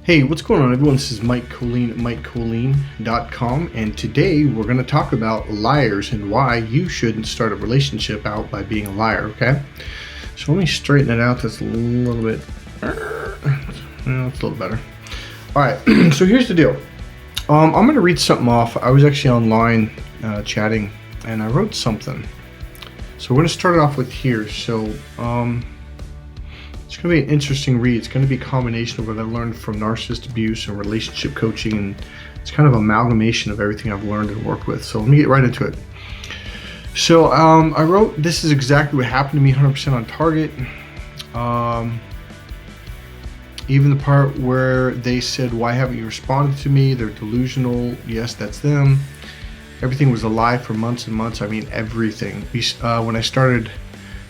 Hey, what's going on everyone? This is Mike Colleen at MikeColleen.com, and today we're going to talk about liars and why you shouldn't start a relationship out by being a liar, okay? So let me straighten it out. That's a little bit, it's a little better. Alright, so here's the deal. I'm going to read something off. I was actually online chatting, and I wrote something. So we're going to start it off with here. So, it's going to be an interesting read. It's going to be a combination of what I learned from narcissist abuse and relationship coaching, and it's kind of an amalgamation of everything I've learned and worked with. So let me get right into it. So I wrote, this is exactly what happened to me, 100% on target. Even the part where they said, why haven't you responded to me? They're delusional. Yes, that's them. Everything was a lie for months and months. I mean, everything. When I started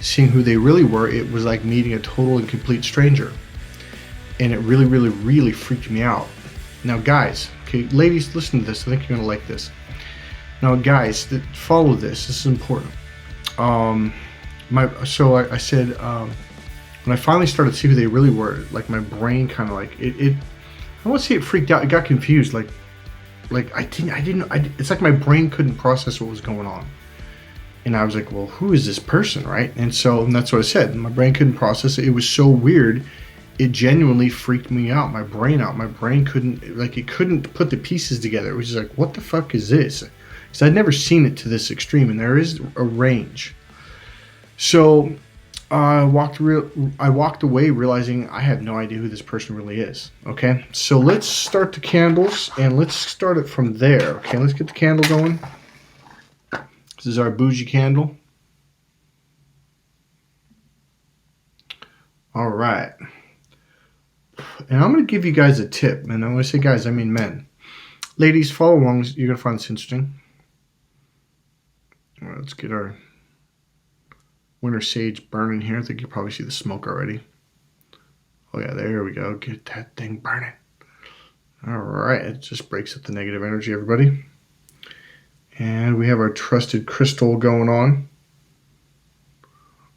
seeing who they really were, it was like meeting a total and complete stranger, and it really freaked me out. Now guys, okay, ladies, listen to this. I think you're gonna like this. Now guys, follow this. This is important. I said when I finally started to see who they really were, like my brain kind of like it I won't say it freaked out. It got confused. Like it's like my brain couldn't process what was going on. And I was like, well, who is this person, right? And that's what I said. My brain couldn't process it. It was so weird. It genuinely freaked me out, my brain out. My brain couldn't put the pieces together. It was just like, what the fuck is this? Because I'd never seen it to this extreme, and there is a range. So I walked away realizing I have no idea who this person really is, okay? So let's start the candles, and let's start it from there, okay? Let's get the candle going. This is our bougie candle. All right. And I'm going to give you guys a tip. And when I say guys, I mean men. Ladies, follow along. You're going to find this interesting. All right, let's get our winter sage burning here. I think you probably see the smoke already. Oh, yeah, there we go. Get that thing burning. All right. It just breaks up the negative energy, everybody. And we have our trusted crystal going on.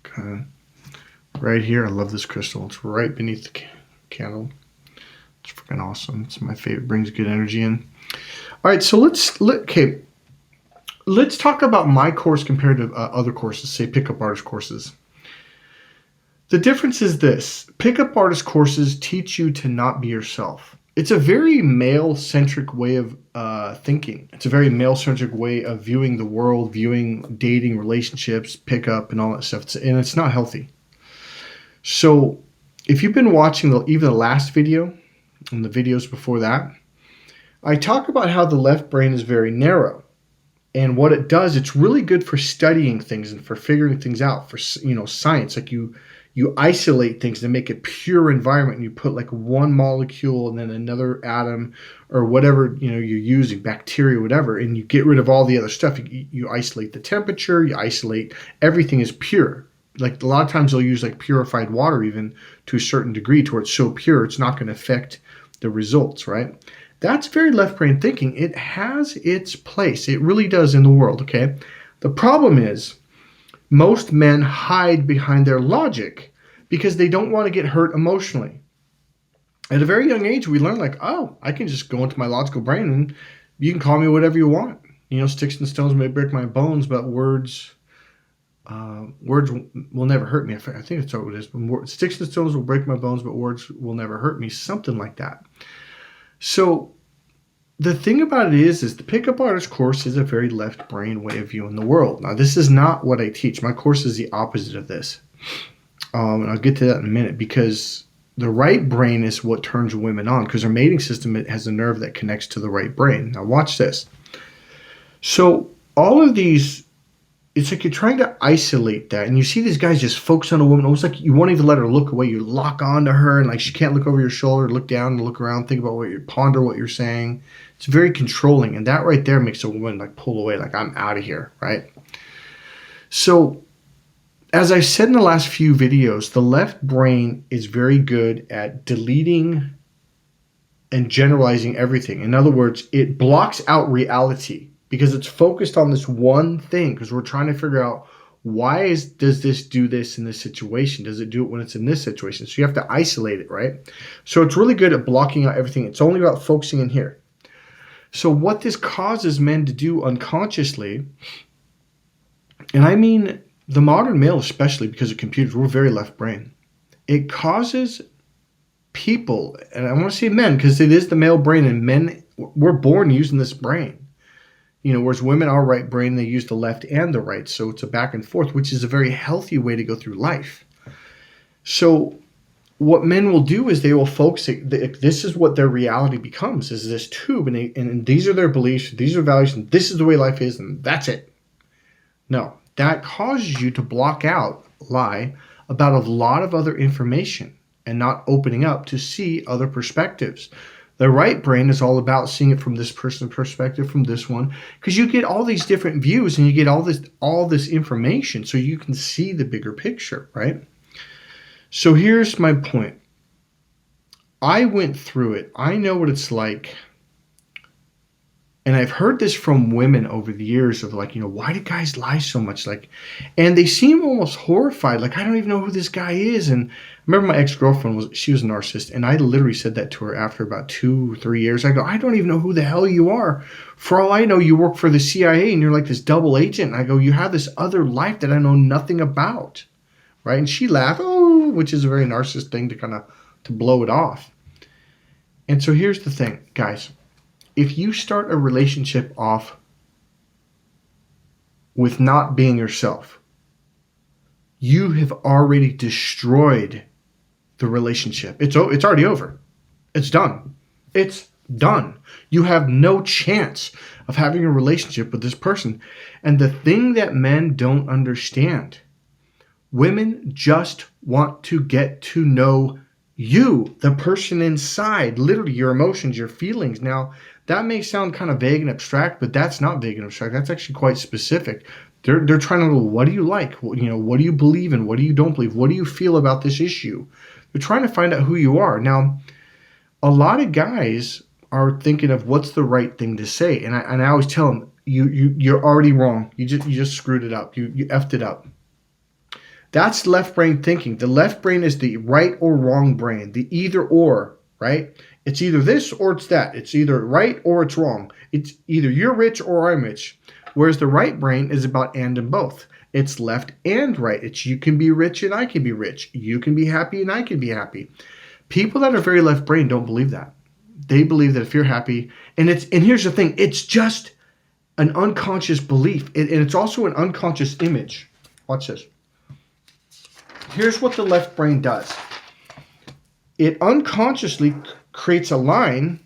Okay. Right here. I love this crystal. It's right beneath the candle. It's freaking awesome. It's my favorite. Brings good energy in. All right. So let's talk about my course compared to other courses, say pickup artist courses. The difference is this. Pickup artist courses teach you to not be yourself. It's a very male-centric way of thinking. It's a very male-centric way of viewing the world, viewing dating, relationships, pickup, and all that stuff. And it's not healthy. So if you've been watching even the last video and the videos before that, I talk about how the left brain is very narrow. And what it does, it's really good for studying things and for figuring things out, for science. Like you isolate things to make a pure environment, and you put like one molecule and then another atom or whatever you're using, bacteria, whatever, and you get rid of all the other stuff. You isolate the temperature, you isolate everything is pure. Like a lot of times they'll use like purified water even to a certain degree to where it's so pure it's not going to affect the results, right? That's very left brain thinking. It has its place. It really does in the world, okay? The problem is most men hide behind their logic because they don't want to get hurt emotionally. At a very young age, we learn like, oh, I can just go into my logical brain and you can call me whatever you want. Sticks and stones may break my bones, but words will never hurt me. I think that's what it is. Sticks and stones will break my bones, but words will never hurt me. Something like that. So the thing about it is the pickup artist course is a very left brain way of viewing the world. Now, this is not what I teach. My course is the opposite of this. And I'll get to that in a minute, because the right brain is what turns women on, because their mating system, it has a nerve that connects to the right brain. Now watch this. So all of these, it's like you're trying to isolate that, and you see these guys just focus on a woman, almost like you won't even let her look away. You lock onto her, and like she can't look over your shoulder, look down and look around, think about ponder what you're saying. It's very controlling, and that right there makes a woman like pull away, like I'm out of here, right? So as I said in the last few videos, the left brain is very good at deleting and generalizing everything. In other words, it blocks out reality because it's focused on this one thing, because we're trying to figure out Why does this do this in this situation? Does it do it when it's in this situation? So you have to isolate it, right? So it's really good at blocking out everything. It's only about focusing in here. So what this causes men to do unconsciously, and I mean the modern male especially because of computers, we're very left brain. It causes people, and I want to say men because it is the male brain, and men, we're born using this brain. Whereas women are right brain, they use the left and the right. So it's a back and forth, which is a very healthy way to go through life. So what men will do is they will focus, this is what their reality becomes, is this tube, and these are their beliefs, these are values, and this is the way life is, and that's it. No, that causes you to block out, lie about a lot of other information and not opening up to see other perspectives. The right brain is all about seeing it from this person's perspective, from this one, because you get all these different views and you get all this information so you can see the bigger picture, right? So here's my point. I went through it. I know what it's like. And I've heard this from women over the years of like, why do guys lie so much? And they seem almost horrified. Like, I don't even know who this guy is. And I remember my ex-girlfriend she was a narcissist. And I literally said that to her after about 2-3 years. I go, I don't even know who the hell you are. For all I know, you work for the CIA and you're like this double agent. And I go, you have this other life that I know nothing about. Right? And she laughed, which is a very narcissist thing to blow it off. And so here's the thing, guys. If you start a relationship off with not being yourself, you have already destroyed the relationship. It's already over. It's done. It's done. You have no chance of having a relationship with this person. And the thing that men don't understand, women just want to get to know you, the person inside, literally your emotions, your feelings. Now, that may sound kind of vague and abstract, but that's not vague and abstract. That's actually quite specific. They're trying to know, what do you like? What do you believe in? What do you don't believe? What do you feel about this issue? They're trying to find out who you are. Now, a lot of guys are thinking of what's the right thing to say, and I always tell them, you're already wrong. You just screwed it up. You effed it up. That's left brain thinking. The left brain is the right or wrong brain, the either or, right? It's either this or it's that. It's either right or it's wrong. It's either you're rich or I'm rich. Whereas the right brain is about and both. It's left and right. It's you can be rich and I can be rich. You can be happy and I can be happy. People that are very left brain don't believe that. They believe that if you're happy, and here's the thing, it's just an unconscious belief. And it's also an unconscious image. Watch this. Here's what the left brain does. It unconsciously creates a line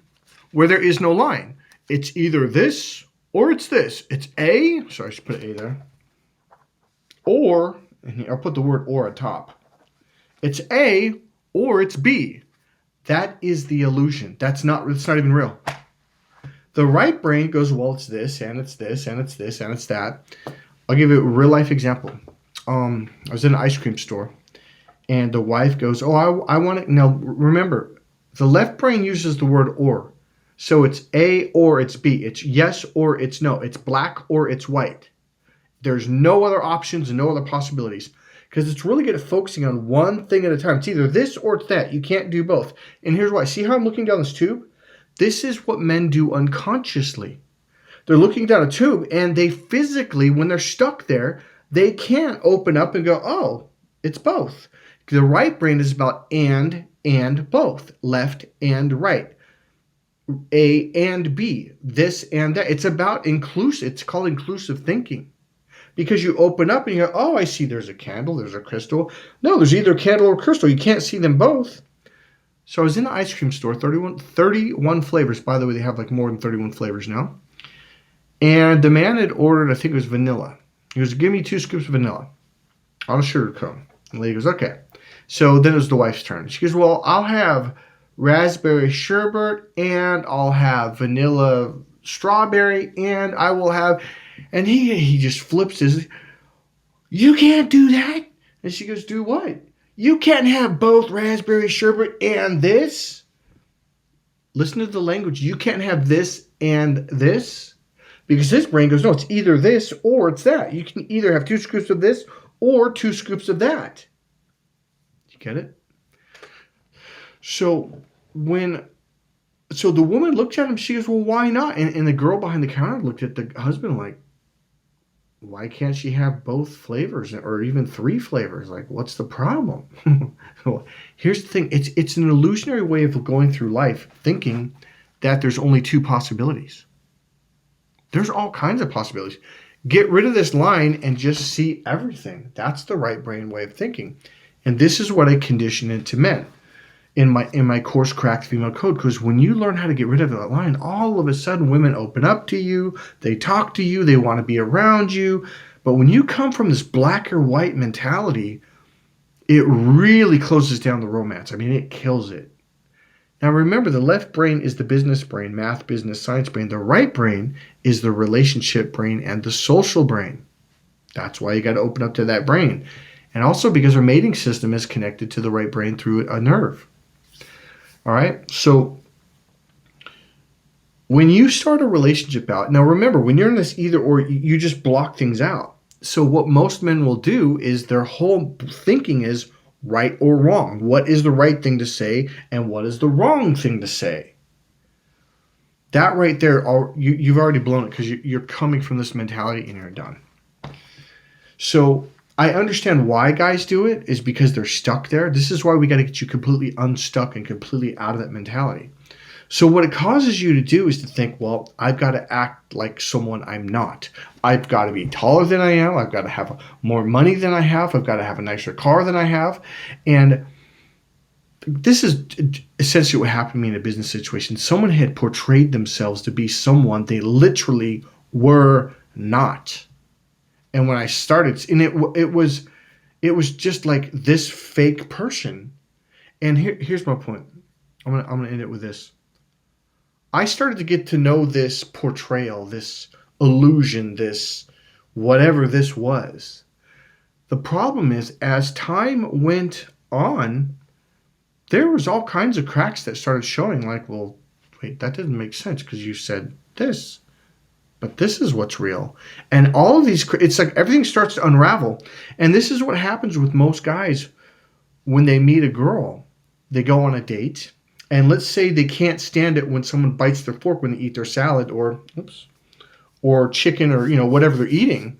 where there is no line. It's either this or it's this. It's A, sorry, I should put A there. Or, and I'll put the word or on top. It's A or it's B. That is the illusion. It's not even real. The right brain goes, well, it's this, and it's this, and it's this, and it's that. I'll give you a real life example. I was in an ice cream store, and the wife goes, I want it. Now, remember, the left brain uses the word or. So it's A or it's B. It's yes or it's no. It's black or it's white. There's no other options and no other possibilities because it's really good at focusing on one thing at a time. It's either this or it's that. You can't do both. And here's why. See how I'm looking down this tube? This is what men do unconsciously. They're looking down a tube and they physically, when they're stuck there, they can't open up and go, oh, it's both. The right brain is about and both, left and right, A and B, this and that. It's about inclusive. It's called inclusive thinking because you open up and you go, oh, I see there's a candle, there's a crystal. No, there's either a candle or crystal. You can't see them both. So I was in the ice cream store, 31 flavors. By the way, they have like more than 31 flavors now. And the man had ordered, I think it was vanilla. He goes, give me 2 scoops of vanilla on a sugar cone. And the lady goes, okay. So then it was the wife's turn. She goes, well, I'll have raspberry sherbet and I'll have vanilla strawberry and I will have, and he just flips his, you can't do that. And she goes, do what? You can't have both raspberry sherbet and this. Listen to the language. You can't have this and this. Because his brain goes, no, it's either this or it's that. You can either have 2 scoops of this or 2 scoops of that. You get it? So the woman looked at him, she goes, well, why not? And the girl behind the counter looked at the husband like, why can't she have both flavors or even 3 flavors? Like, what's the problem? Well, here's the thing. It's an illusionary way of going through life thinking that there's only 2 possibilities. There's all kinds of possibilities. Get rid of this line and just see everything. That's the right brain way of thinking. And this is what I condition into men in my course, Cracked Female Code. Because when you learn how to get rid of that line, all of a sudden women open up to you. They talk to you. They want to be around you. But when you come from this black or white mentality, it really closes down the romance. I mean, it kills it. Now remember, the left brain is the business brain, math, business, science brain. The right brain is the relationship brain and the social brain. That's why you got to open up to that brain. And also because our mating system is connected to the right brain through a nerve. All right? So when you start a relationship out, now remember, when you're in this either or, you just block things out. So what most men will do is their whole thinking is, right or wrong. What is the right thing to say and what is the wrong thing to say? That right there, you've already blown it because you're coming from this mentality and you're done. So I understand why guys do it is because they're stuck there. This is why we got to get you completely unstuck and completely out of that mentality. So what it causes you to do is to think, well, I've got to act like someone I'm not. I've got to be taller than I am. I've got to have more money than I have. I've got to have a nicer car than I have. And this is essentially what happened to me in a business situation. Someone had portrayed themselves to be someone they literally were not. And when I started, and it was just like this fake person. And here's my point. I'm gonna end it with this. I started to get to know this portrayal, this illusion, this whatever this was. The problem is, as time went on, there was all kinds of cracks that started showing like, well, wait, that doesn't make sense because you said this, but this is what's real. And all of these, it's like everything starts to unravel. And this is what happens with most guys when they meet a girl. They go on a date. And let's say they can't stand it when someone bites their fork when they eat their salad or chicken or whatever they're eating.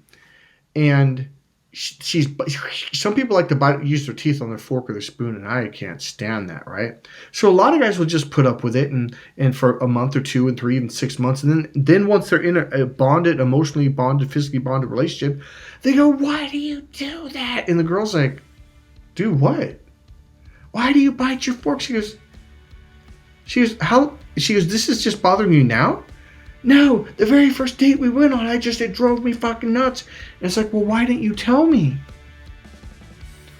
And some people like to use their teeth on their fork or their spoon, and I can't stand that, right? So a lot of guys will just put up with it and for a month or 2 and 3, even 6 months, and then once they're in a bonded, emotionally bonded, physically bonded relationship, they go, "Why do you do that?" And the girl's like, "Do what? Why do you bite your fork?" She goes, "This is just bothering you now?" "No, the very first date we went on, it drove me fucking nuts." And it's like, well, why didn't you tell me?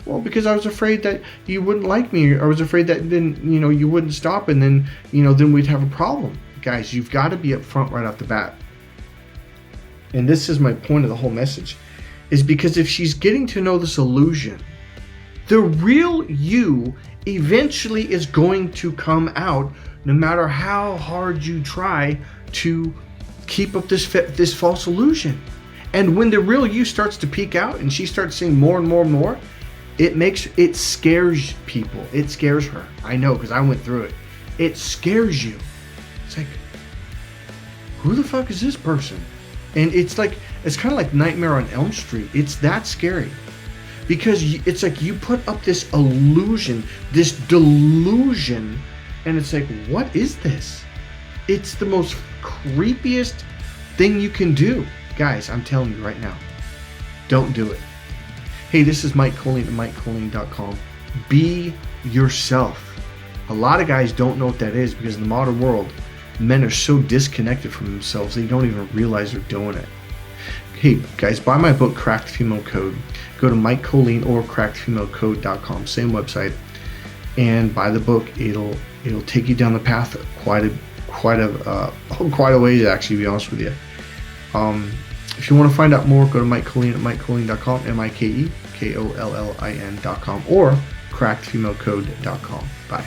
Well, because I was afraid that you wouldn't like me. I was afraid that then, you wouldn't stop and then, then we'd have a problem. Guys, you've got to be upfront right off the bat. And this is my point of the whole message, is because if she's getting to know this illusion, the real you eventually is going to come out no matter how hard you try to keep up this false illusion. And when the real you starts to peek out and she starts seeing more and more and more, it scares people. It scares her. I know, because I went through it. It scares you. It's like, who the fuck is this person? And it's kind of like Nightmare on Elm Street. It's that scary. Because it's like you put up this illusion, this delusion, and it's like, what is this? It's the most creepiest thing you can do. Guys, I'm telling you right now, don't do it. Hey, this is Mike Colleen at MikeColleen.com. Be yourself. A lot of guys don't know what that is because in the modern world, men are so disconnected from themselves they don't even realize they're doing it. Hey, guys, buy my book, Cracked Female Code. Go to Mike Colleen or CrackedFemaleCode.com, same website, and buy the book. It'll take you down the path quite a ways, actually, to be honest with you. If you want to find out more, go to Mike Colleen at MikeColleen.com, MikeKollin.com, or CrackedFemaleCode.com. Bye.